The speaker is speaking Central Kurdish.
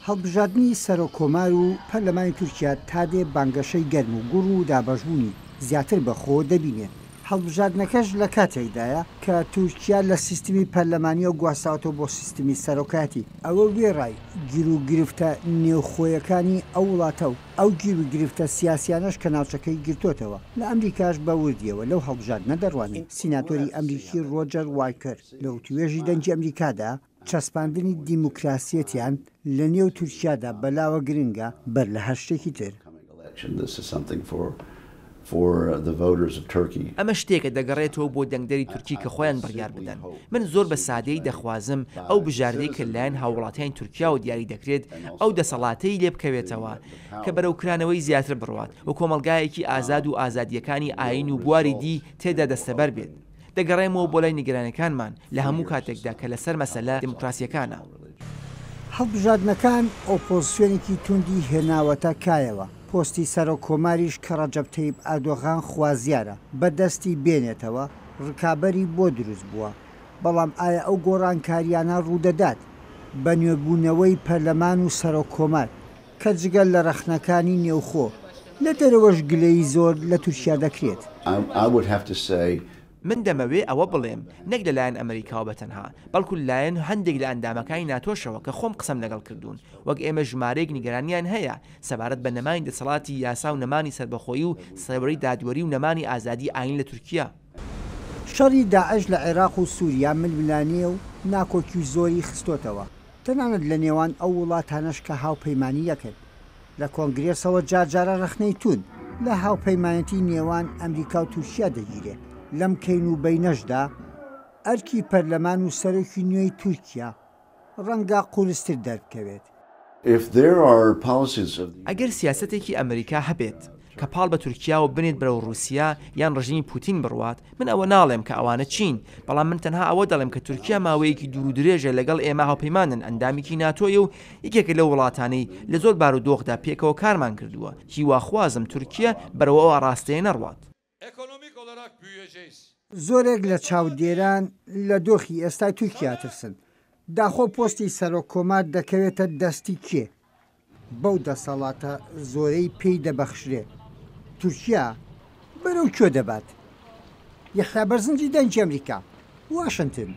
هەڵبژاردننی سەرۆکۆمار و پەرلەمانی تورکیا تا دێ بانگەشەی گەرم و گوڕ و دابەشبوونی زیاتر بەخۆ دەبینێت. هەڵبژاردنەکەش لە کاتێکدایە کە تورکیا لە سیستمی پەرلەمانی و گواستاوەتەوە بۆ سیستمی سەرۆکاتی. ئەوە وێڕای گیر و گرفتە نێوخۆیەکانی ئەو وڵاتە و ئەو گیر و گرفتە سیاسیانەش کە ناوچەکەی گرتوتەوە. لە ئەمریکاش بە وردیەوە لەو هەڵبژاردنە دەڕوانێت. سیناتۆری ئەمریکی ڕۆجەر وایکر لە وتوێژی دەنگی ئەمریکادا چەسپاندنی دیموکراسیەتیان لە نێو تورکیادا بەلاوە گرنگە بەر لە هەر شتێکی تر. ئەمە شتێکە دەگەڕێتەوە بۆ دەنگدەری تورکی کە خۆیان بڕیار بدەن. من زۆر بە سادەی دەخوازم ئەو بژاردەی کە لایەن هاوڵاتیان تورکیا و دیاری دەکرێت ئەو دەسەڵاتەی لێ بکەوێتەوە کە بەرەوکرانەوەی زیاتر بڕوات و کۆمەلگایەکی ئازاد و ئازادیەکانی ئاین و بواری دی تێدا دەستەبەر بێت. دەگەڕێمەوە بۆ لای نیگەرانەکانمان لە هەموو کاتێکدا کە لەسەر مەسەلە دموکراسیەکانە. هەڵبژاردنەکان ئۆپۆزیسیۆنێکی توندی هێناوەتە کایەوە. پۆستی سەرۆکۆماریش کە ڕەجەب تەیب ئەردۆغان خوازیارە بەدەستی بێنێتەوە ڕکابەری بۆ دروست بووە. بەڵام ئایا ئەو گۆڕانکاریانە ڕوودەدات بە نوێبوونەوەی پەرلەمان و سەرۆکۆمار کە جگەل لە ڕەخنەکانی نێوخۆ لە دەرەوەش گلەی زۆر لە تورکیا دەکرێت. من دەمەوێ ئەوە بڵێم نەک لەلایەن ئەمریکاوە بەتەنها بەڵکو لایەن هەندێک لە ئەندامەکانی ناتۆشەوە کە خۆم قسەم لەگەڵ کردوون وەک ئێمە ژمارەیەک نیگەرانیان هەیە سەبارەت بە نەمانی دەسەڵاتی یاسا و نەمانی سەربەخۆیی و سێوەری دادوەری و نەمانی ئازادی ئاین لە تورکیا. شەڕی داعش لە عێراق و سووریا ململانیە و ناکۆکی زۆری خستۆتەوە تەنانەت لە نێوان ئەو وڵاتانەش کە هاوپەیمانی یەکرد. لە کۆنگرێسەوە جارجارە ڕەخنەی تون لە هاوپەیمانەتی نێوان ئەمریکا و تورکیا دەگیرێت. لەم کەین و بەینەشدا ئەرکی پەرلەمان و سەرۆکی نوێی تورکیا ڕەنگە قورستر دەربکەوێت. ئەگەر سیاسەتێکی ئەمریکا هەبێت کە پاڵ بە تورکیا و بنێت بەرەو رووسیا یان ڕژیمی پوتین بڕوات من ئەوە ناڵێم کە ئەوانە چین بەڵام من تەنها ئەوە دەڵێم کە تورکیا ماوەیەکی دوور و درێژە لەگەڵ ئێمە هاوپەیمانن ئەندامێکی ناتۆیە و یەکێکە لە وڵاتانەی لە زۆر بارودۆخدا پێکەوە کارمان کردووە هیواخوازم تورکیا بەرەوە ئەو ڕاستەیە نەڕوات. زۆرێک لە چاودێران لە دۆخی ئێستای تورکیا ترسن. داخۆ پۆستی سەرۆکۆمار دەکەوێتە دەستی کێ؟ بەو دەسەڵاتە زۆرەی پێی دەبەخشرێ. تورکیا بەرەو کوێ دەبات؟ یەحیا بەرزنجی دەنگی ئەمریکا، واشنگتن.